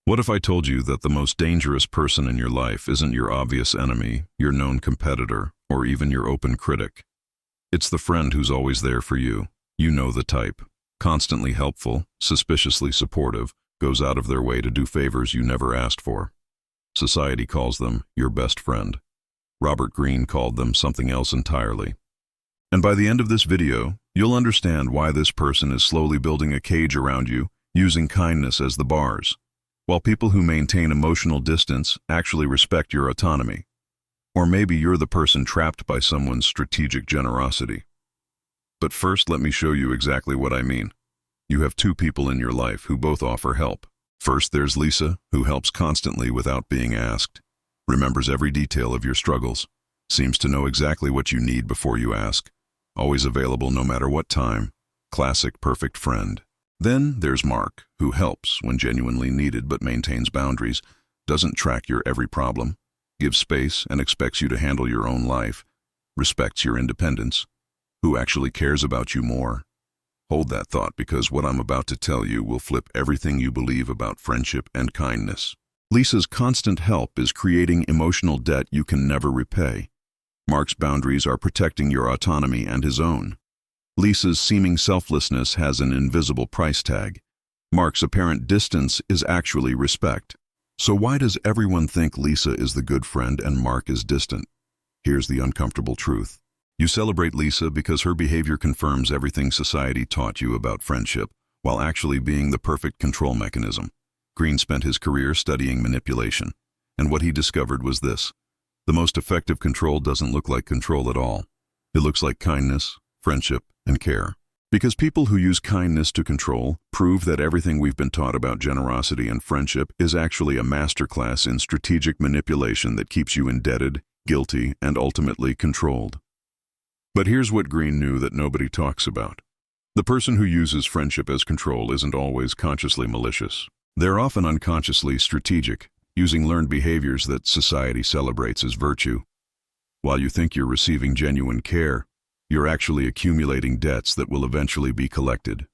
What if I told you that the most dangerous person in your life isn't your obvious enemy, your known competitor, or even your open critic? It's the friend who's always there for you. You know the type. Constantly helpful, suspiciously supportive, goes out of their way to do favors you never asked for. Society calls them your best friend. Robert Greene called them something else entirely. And by the end of this video, you'll understand why this person is slowly building a cage around you, using kindness as the bars, while people who maintain emotional distance actually respect your autonomy. Or maybe you're the person trapped by someone's strategic generosity. But first, let me show you exactly what I mean. You have two people in your life who both offer help. First, there's Lisa, who helps constantly without being asked, remembers every detail of your struggles, seems to know exactly what you need before you ask, always available no matter what time, classic perfect friend. Then there's Mark, who helps when genuinely needed but maintains boundaries, doesn't track your every problem, gives space and expects you to handle your own life, respects your independence, who actually cares about you more. Hold that thought, because what I'm about to tell you will flip everything you believe about friendship and kindness. Lisa's constant help is creating emotional debt you can never repay. Mark's boundaries are protecting your autonomy and his own. Lisa's seeming selflessness has an invisible price tag. Mark's apparent distance is actually respect. So why does everyone think Lisa is the good friend and Mark is distant? Here's the uncomfortable truth. You celebrate Lisa because her behavior confirms everything society taught you about friendship, while actually being the perfect control mechanism. Greene spent his career studying manipulation, and what he discovered was this: the most effective control doesn't look like control at all. It looks like kindness, friendship, and care. Because people who use kindness to control prove that everything we've been taught about generosity and friendship is actually a masterclass in strategic manipulation that keeps you indebted, guilty, and ultimately controlled. But here's what Greene knew that nobody talks about. The person who uses friendship as control isn't always consciously malicious. They're often unconsciously strategic, using learned behaviors that society celebrates as virtue. While you think you're receiving genuine care, you're actually accumulating debts that will eventually be collected.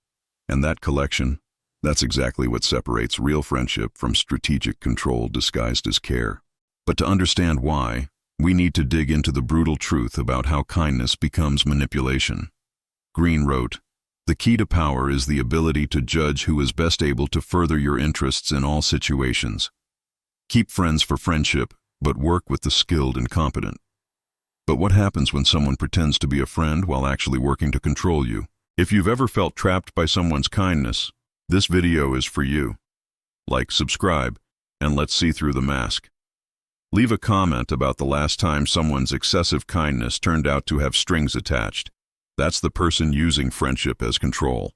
And that collection, that's exactly what separates real friendship from strategic control disguised as care. But to understand why, we need to dig into the brutal truth about how kindness becomes manipulation. Greene wrote, "The key to power is the ability to judge who is best able to further your interests in all situations. Keep friends for friendship, but work with the skilled and competent." But what happens when someone pretends to be a friend while actually working to control you? If you've ever felt trapped by someone's kindness, this video is for you. Like, subscribe, and let's see through the mask. Leave a comment about the last time someone's excessive kindness turned out to have strings attached. That's the person using friendship as control.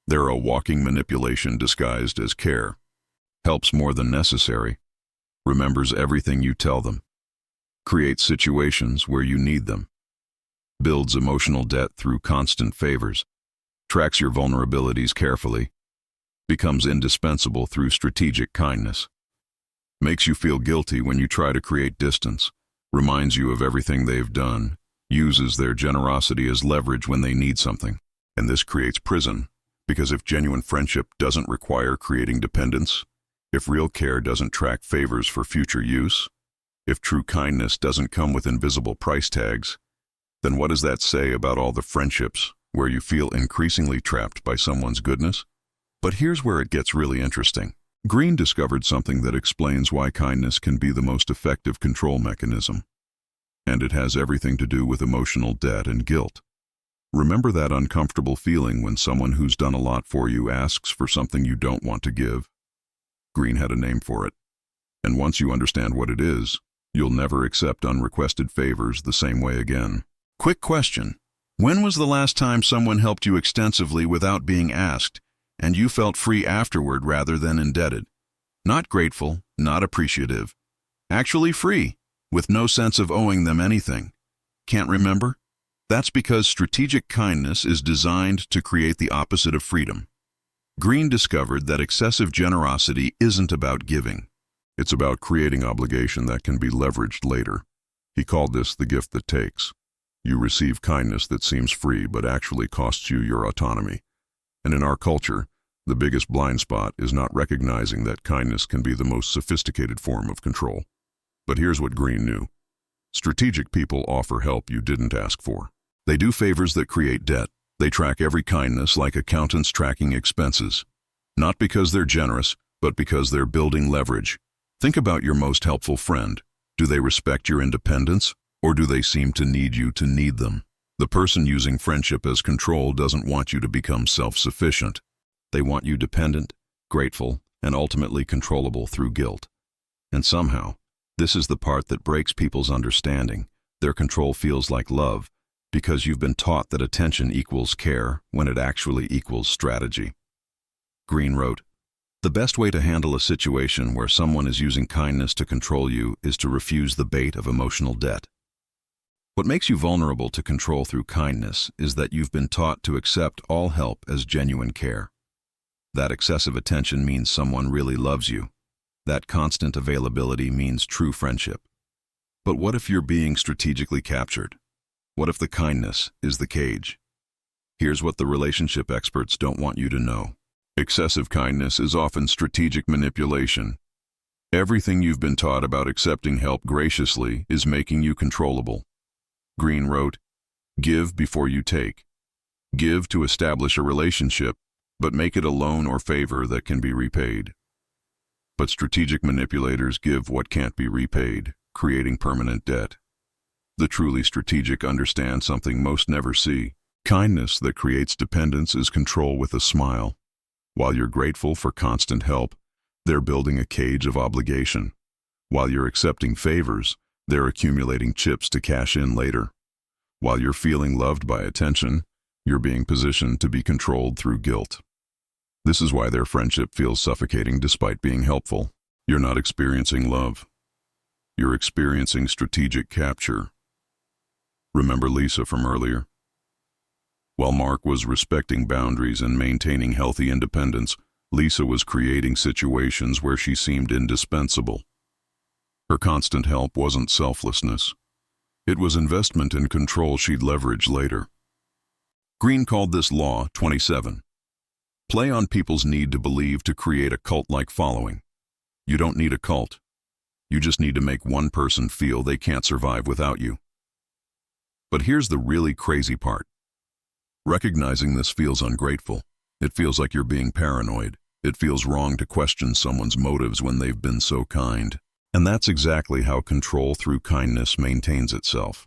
They're a walking manipulation disguised as care. Helps more than necessary. Remembers everything you tell them. Creates situations where you need them. Builds emotional debt through constant favors. Tracks your vulnerabilities carefully. Becomes indispensable through strategic kindness. Makes you feel guilty when you try to create distance. Reminds you of everything they've done. Uses their generosity as leverage when they need something. And this creates prison, because if genuine friendship doesn't require creating dependence, if real care doesn't track favors for future use, if true kindness doesn't come with invisible price tags, then what does that say about all the friendships where you feel increasingly trapped by someone's goodness? But here's where it gets really interesting. Greene discovered something that explains why kindness can be the most effective control mechanism. And it has everything to do with emotional debt and guilt. Remember that uncomfortable feeling when someone who's done a lot for you asks for something you don't want to give? Greene had a name for it. And once you understand what it is, you'll never accept unrequested favors the same way again. Quick question. When was the last time someone helped you extensively without being asked, and you felt free afterward rather than indebted? Not grateful, not appreciative. Actually free, with no sense of owing them anything. Can't remember? That's because strategic kindness is designed to create the opposite of freedom. Greene discovered that excessive generosity isn't about giving. It's about creating obligation that can be leveraged later. He called this the gift that takes. You receive kindness that seems free but actually costs you your autonomy. And in our culture, The biggest blind spot is not recognizing that kindness can be the most sophisticated form of control. But here's what Green knew. Strategic people offer help you didn't ask for. They do favors that create debt. They track every kindness like accountants tracking expenses. Not because they're generous, but because they're building leverage. Think about your most helpful friend. Do they respect your independence, or do they seem to need you to need them? The person using friendship as control doesn't want you to become self-sufficient. They want you dependent, grateful, and ultimately controllable through guilt. And somehow, this is the part that breaks people's understanding. Their control feels like love, because you've been taught that attention equals care when it actually equals strategy. Green wrote, "The best way to handle a situation where someone is using kindness to control you is to refuse the bait of emotional debt. What makes you vulnerable to control through kindness is that you've been taught to accept all help as genuine care. That excessive attention means someone really loves you. That constant availability means true friendship. But what if you're being strategically captured? What if the kindness is the cage? Here's what the relationship experts don't want you to know. Excessive kindness is often strategic manipulation. Everything you've been taught about accepting help graciously is making you controllable." Green wrote, "Give before you take. Give to establish a relationship, but make it a loan or favor that can be repaid. But strategic manipulators give what can't be repaid, creating permanent debt. The truly strategic understand something most never see. Kindness that creates dependence is control with a smile. While you're grateful for constant help, they're building a cage of obligation. While you're accepting favors, they're accumulating chips to cash in later. While you're feeling loved by attention, you're being positioned to be controlled through guilt. This is why their friendship feels suffocating despite being helpful. You're not experiencing love. You're experiencing strategic capture. Remember Lisa from earlier? While Mark was respecting boundaries and maintaining healthy independence, Lisa was creating situations where she seemed indispensable. Her constant help wasn't selflessness. It was investment in control she'd leverage later. Green called this Law 27. Play on people's need to believe to create a cult-like following. You don't need a cult. You just need to make one person feel they can't survive without you. But here's the really crazy part. Recognizing this feels ungrateful. It feels like you're being paranoid. It feels wrong to question someone's motives when they've been so kind. And that's exactly how control through kindness maintains itself,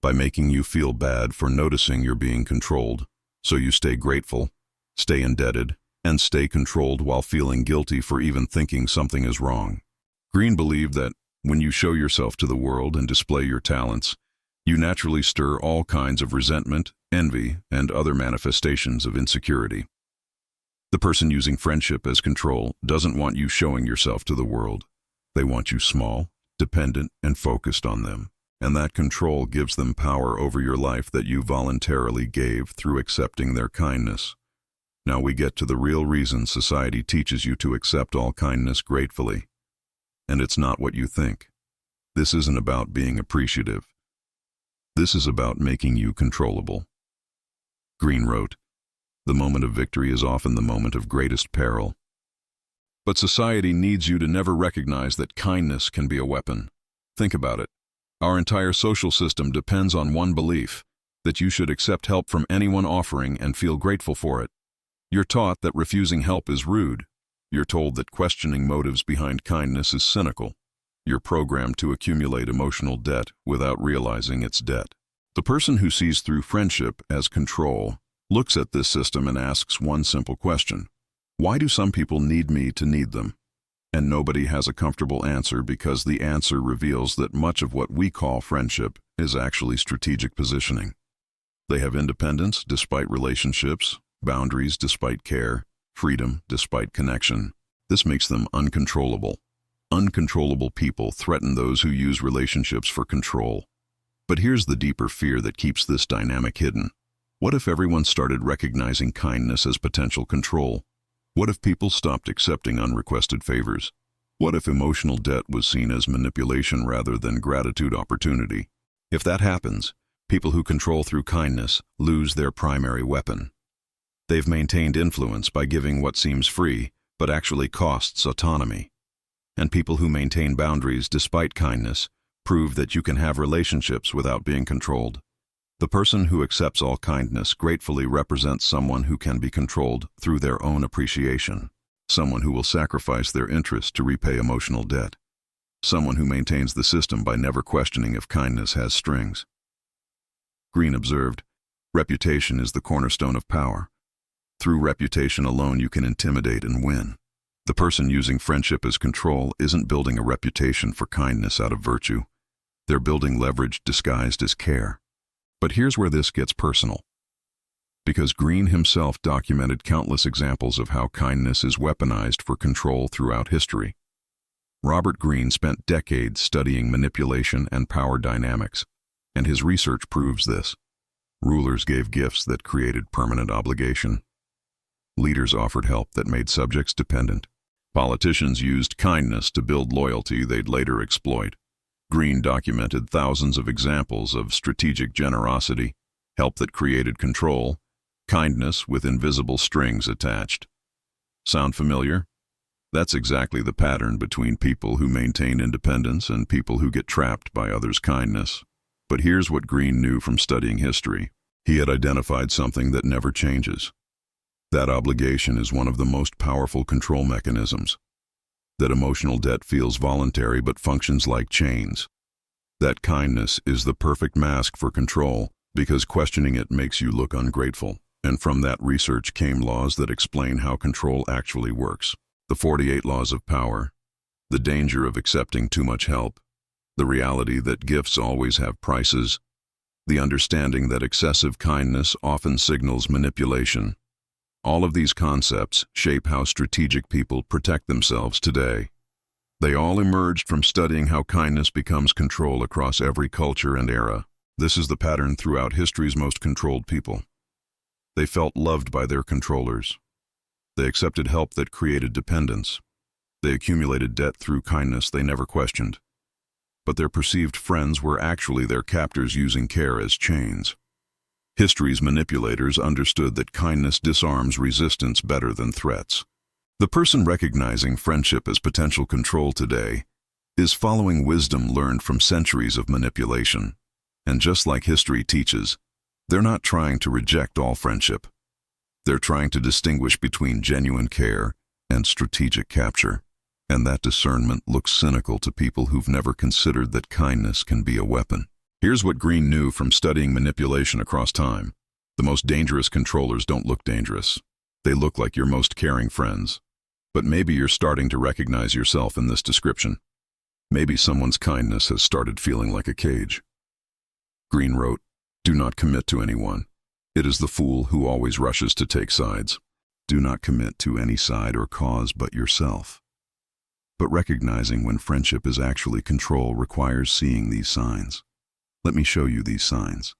by making you feel bad for noticing you're being controlled, so you stay grateful, stay indebted, and stay controlled while feeling guilty for even thinking something is wrong. Green believed that when you show yourself to the world and display your talents, you naturally stir all kinds of resentment, envy, and other manifestations of insecurity. The person using friendship as control doesn't want you showing yourself to the world. They want you small, dependent, and focused on them. And that control gives them power over your life that you voluntarily gave through accepting their kindness. Now we get to the real reason society teaches you to accept all kindness gratefully. And it's not what you think. This isn't about being appreciative. This is about making you controllable. Green wrote, "The moment of victory is often the moment of greatest peril." But society needs you to never recognize that kindness can be a weapon. Think about it. Our entire social system depends on one belief, that you should accept help from anyone offering and feel grateful for it. You're taught that refusing help is rude. You're told that questioning motives behind kindness is cynical. You're programmed to accumulate emotional debt without realizing it's debt. The person who sees through friendship as control looks at this system and asks one simple question. Why do some people need me to need them? And nobody has a comfortable answer because the answer reveals that much of what we call friendship is actually strategic positioning. They have independence despite relationships, boundaries despite care, freedom despite connection. This makes them uncontrollable. Uncontrollable people threaten those who use relationships for control. But here's the deeper fear that keeps this dynamic hidden. What if everyone started recognizing kindness as potential control? What if people stopped accepting unrequested favors? What if emotional debt was seen as manipulation rather than gratitude opportunity? If that happens, people who control through kindness lose their primary weapon. They've maintained influence by giving what seems free, but actually costs autonomy. And people who maintain boundaries despite kindness prove that you can have relationships without being controlled. The person who accepts all kindness gratefully represents someone who can be controlled through their own appreciation, someone who will sacrifice their interest to repay emotional debt, someone who maintains the system by never questioning if kindness has strings. Green observed, reputation is the cornerstone of power. Through reputation alone you can intimidate and win. The person using friendship as control isn't building a reputation for kindness out of virtue. They're building leverage disguised as care. But here's where this gets personal. Because Green himself documented countless examples of how kindness is weaponized for control throughout history. Robert Greene spent decades studying manipulation and power dynamics, and his research proves this. Rulers gave gifts that created permanent obligation. Leaders offered help that made subjects dependent. Politicians used kindness to build loyalty they'd later exploit. Green documented thousands of examples of strategic generosity, help that created control, kindness with invisible strings attached. Sound familiar? That's exactly the pattern between people who maintain independence and people who get trapped by others' kindness. But here's what Green knew from studying history. He had identified something that never changes. That obligation is one of the most powerful control mechanisms. That emotional debt feels voluntary but functions like chains. That kindness is the perfect mask for control because questioning it makes you look ungrateful. And from that research came laws that explain how control actually works. The 48 laws of power, the danger of accepting too much help, the reality that gifts always have prices, the understanding that excessive kindness often signals manipulation. All of these concepts shape how strategic people protect themselves today. They all emerged from studying how kindness becomes control across every culture and era. This is the pattern throughout history's most controlled people. They felt loved by their controllers. They accepted help that created dependence. They accumulated debt through kindness they never questioned. But their perceived friends were actually their captors using care as chains. History's manipulators understood that kindness disarms resistance better than threats. The person recognizing friendship as potential control today is following wisdom learned from centuries of manipulation. And just like history teaches, they're not trying to reject all friendship. They're trying to distinguish between genuine care and strategic capture. And that discernment looks cynical to people who've never considered that kindness can be a weapon. Here's what Green knew from studying manipulation across time. The most dangerous controllers don't look dangerous. They look like your most caring friends. But maybe you're starting to recognize yourself in this description. Maybe someone's kindness has started feeling like a cage. Green wrote, "Do not commit to anyone. It is the fool who always rushes to take sides. Do not commit to any side or cause but yourself." But recognizing when friendship is actually control requires seeing these signs. Let me show you these signs.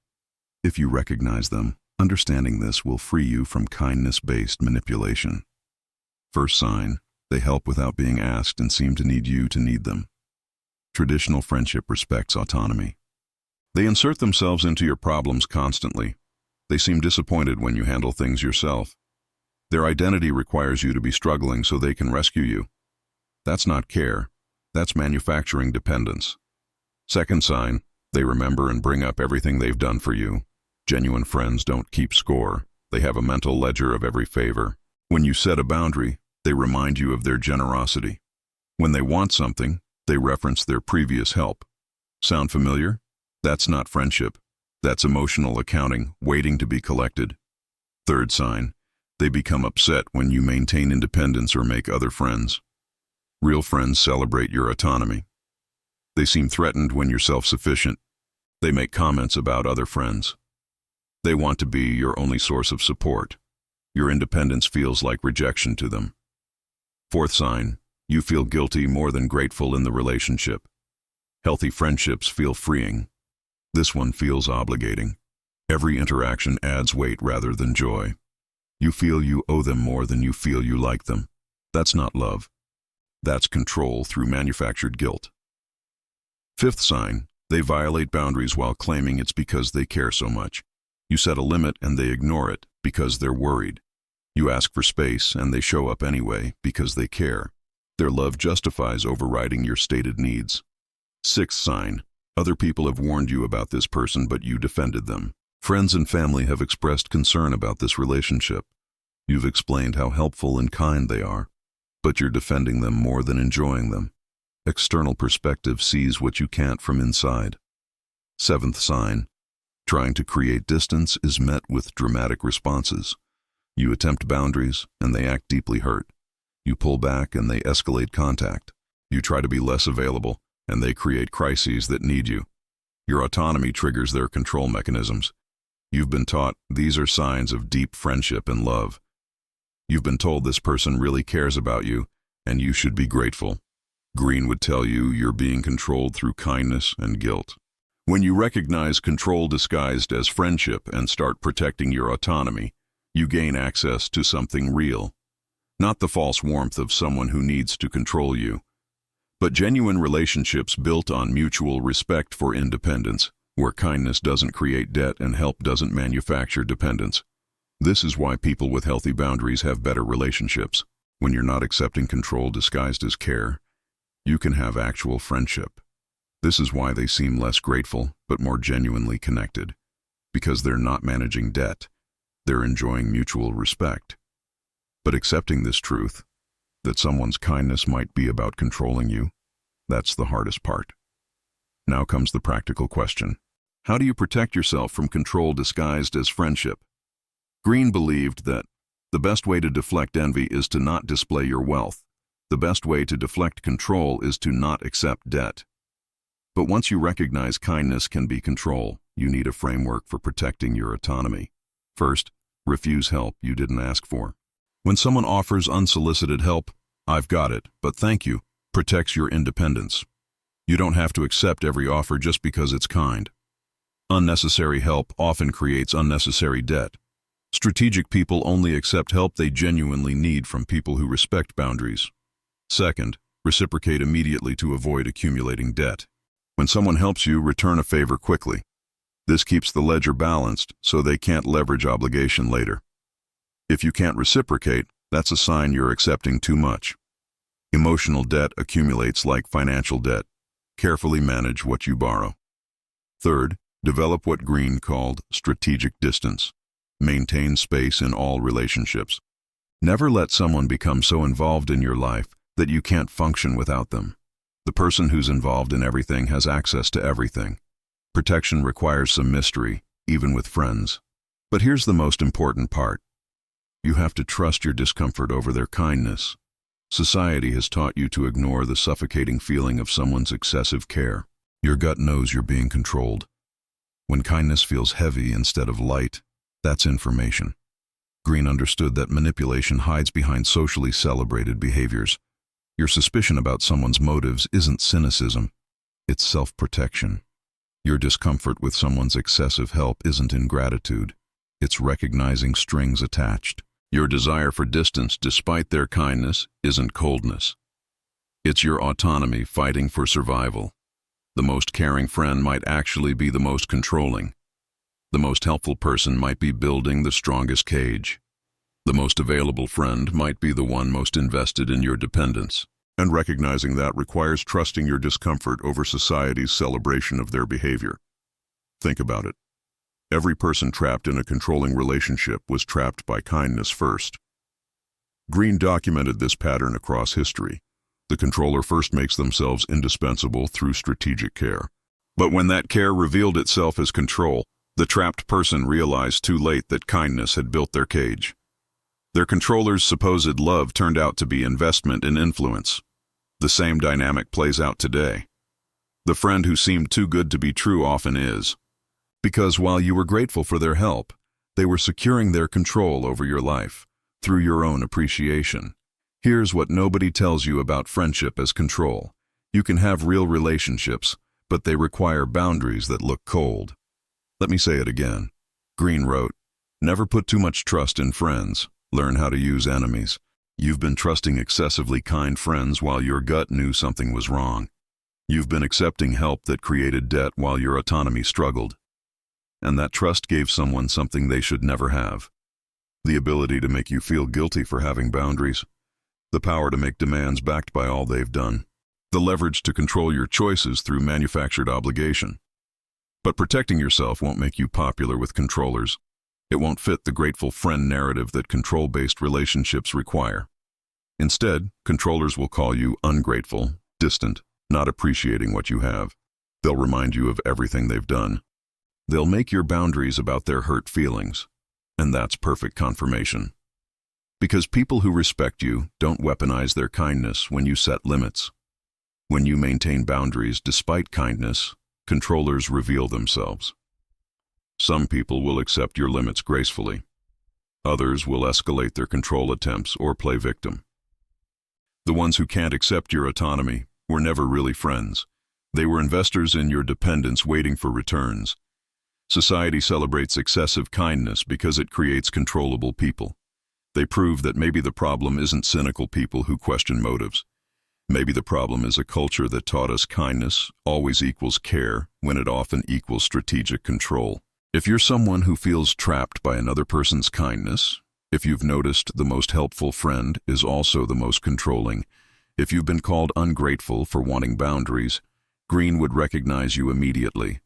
If you recognize them, understanding this will free you from kindness-based manipulation. First sign, they help without being asked and seem to need you to need them. Traditional friendship respects autonomy. They insert themselves into your problems constantly. They seem disappointed when you handle things yourself. Their identity requires you to be struggling so they can rescue you. That's not care. That's manufacturing dependence. Second sign, they remember and bring up everything they've done for you. Genuine friends don't keep score. They have a mental ledger of every favor. When you set a boundary, they remind you of their generosity. When they want something, they reference their previous help. Sound familiar? That's not friendship. That's emotional accounting waiting to be collected. Third sign, they become upset when you maintain independence or make other friends. Real friends celebrate your autonomy. They seem threatened when you're self-sufficient. They make comments about other friends. They want to be your only source of support. Your independence feels like rejection to them. Fourth sign, you feel guilty more than grateful in the relationship. Healthy friendships feel freeing. This one feels obligating. Every interaction adds weight rather than joy. You feel you owe them more than you feel you like them. That's not love. That's control through manufactured guilt. Fifth sign, they violate boundaries while claiming it's because they care so much. You set a limit and they ignore it because they're worried. You ask for space, and they show up anyway because they care. Their love justifies overriding your stated needs. Sixth sign. Other people have warned you about this person, but you defended them. Friends and family have expressed concern about this relationship. You've explained how helpful and kind they are, but you're defending them more than enjoying them. External perspective sees what you can't from inside. Seventh sign. Trying to create distance is met with dramatic responses. You attempt boundaries, and they act deeply hurt. You pull back, and they escalate contact. You try to be less available, and they create crises that need you. Your autonomy triggers their control mechanisms. You've been taught these are signs of deep friendship and love. You've been told this person really cares about you, and you should be grateful. Green would tell you you're being controlled through kindness and guilt. When you recognize control disguised as friendship and start protecting your autonomy, you gain access to something real. Not the false warmth of someone who needs to control you, but genuine relationships built on mutual respect for independence, where kindness doesn't create debt and help doesn't manufacture dependence. This is why people with healthy boundaries have better relationships. When you're not accepting control disguised as care, you can have actual friendship. This is why they seem less grateful, but more genuinely connected. Because they're not managing debt, they're enjoying mutual respect. But accepting this truth, that someone's kindness might be about controlling you, that's the hardest part. Now comes the practical question. How do you protect yourself from control disguised as friendship? Green believed that the best way to deflect envy is to not display your wealth. The best way to deflect control is to not accept debt. But once you recognize kindness can be control, you need a framework for protecting your autonomy. First, refuse help you didn't ask for. When someone offers unsolicited help, "I've got it, but thank you," protects your independence. You don't have to accept every offer just because it's kind. Unnecessary help often creates unnecessary debt. Strategic people only accept help they genuinely need from people who respect boundaries. Second, reciprocate immediately to avoid accumulating debt. When someone helps you, return a favor quickly. This keeps the ledger balanced so they can't leverage obligation later. If you can't reciprocate, that's a sign you're accepting too much. Emotional debt accumulates like financial debt. Carefully manage what you borrow. Third, develop what Green called strategic distance. Maintain space in all relationships. Never let someone become so involved in your life that you can't function without them. The person who's involved in everything has access to everything. Protection requires some mystery, even with friends. But here's the most important part. You have to trust your discomfort over their kindness. Society has taught you to ignore the suffocating feeling of someone's excessive care. Your gut knows you're being controlled. When kindness feels heavy instead of light, that's information. Green understood that manipulation hides behind socially celebrated behaviors. Your suspicion about someone's motives isn't cynicism, it's self-protection. Your discomfort with someone's excessive help isn't ingratitude, it's recognizing strings attached. Your desire for distance despite their kindness isn't coldness. It's your autonomy fighting for survival. The most caring friend might actually be the most controlling. The most helpful person might be building the strongest cage. The most available friend might be the one most invested in your dependence. And recognizing that requires trusting your discomfort over society's celebration of their behavior. Think about it. Every person trapped in a controlling relationship was trapped by kindness first. Green documented this pattern across history. The controller first makes themselves indispensable through strategic care. But when that care revealed itself as control, the trapped person realized too late that kindness had built their cage. Their controller's supposed love turned out to be investment in influence. The same dynamic plays out today. The friend who seemed too good to be true often is. Because while you were grateful for their help, they were securing their control over your life through your own appreciation. Here's what nobody tells you about friendship as control. You can have real relationships, but they require boundaries that look cold. Let me say it again. Green wrote, "Never put too much trust in friends. Learn how to use enemies." You've been trusting excessively kind friends while your gut knew something was wrong. You've been accepting help that created debt while your autonomy struggled. And that trust gave someone something they should never have. The ability to make you feel guilty for having boundaries. The power to make demands backed by all they've done. The leverage to control your choices through manufactured obligation. But protecting yourself won't make you popular with controllers. It won't fit the grateful friend narrative that control-based relationships require. Instead, controllers will call you ungrateful, distant, not appreciating what you have. They'll remind you of everything they've done. They'll make your boundaries about their hurt feelings. And that's perfect confirmation. Because people who respect you don't weaponize their kindness when you set limits. When you maintain boundaries despite kindness, controllers reveal themselves. Some people will accept your limits gracefully. Others will escalate their control attempts or play victim. The ones who can't accept your autonomy were never really friends. They were investors in your dependence waiting for returns. Society celebrates excessive kindness because it creates controllable people. They prove that maybe the problem isn't cynical people who question motives. Maybe the problem is a culture that taught us kindness always equals care when it often equals strategic control. If you're someone who feels trapped by another person's kindness, if you've noticed the most helpful friend is also the most controlling, if you've been called ungrateful for wanting boundaries, Green would recognize you immediately.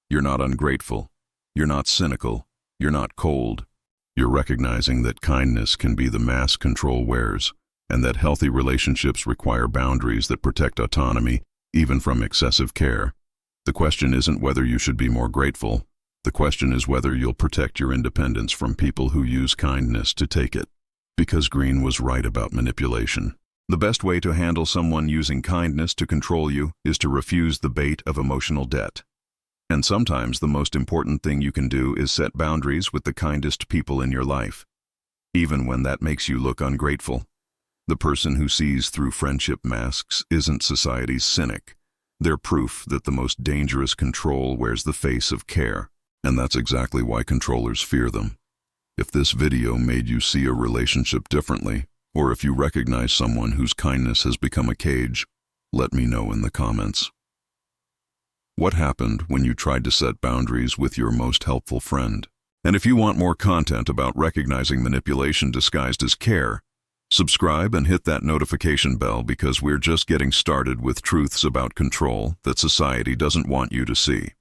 You're not ungrateful. You're not cynical. You're not cold. You're recognizing that kindness can be the mask control wears, and that healthy relationships require boundaries that protect autonomy, even from excessive care. The question isn't whether you should be more grateful. The question is whether you'll protect your independence from people who use kindness to take it. Because Green was right about manipulation. The best way to handle someone using kindness to control you is to refuse the bait of emotional debt. And sometimes the most important thing you can do is set boundaries with the kindest people in your life, even when that makes you look ungrateful. The person who sees through friendship masks isn't society's cynic. They're proof that the most dangerous control wears the face of care, and that's exactly why controllers fear them. If this video made you see a relationship differently, or if you recognize someone whose kindness has become a cage, let me know in the comments. What happened when you tried to set boundaries with your most helpful friend? And if you want more content about recognizing manipulation disguised as care, subscribe and hit that notification bell because we're just getting started with truths about control that society doesn't want you to see.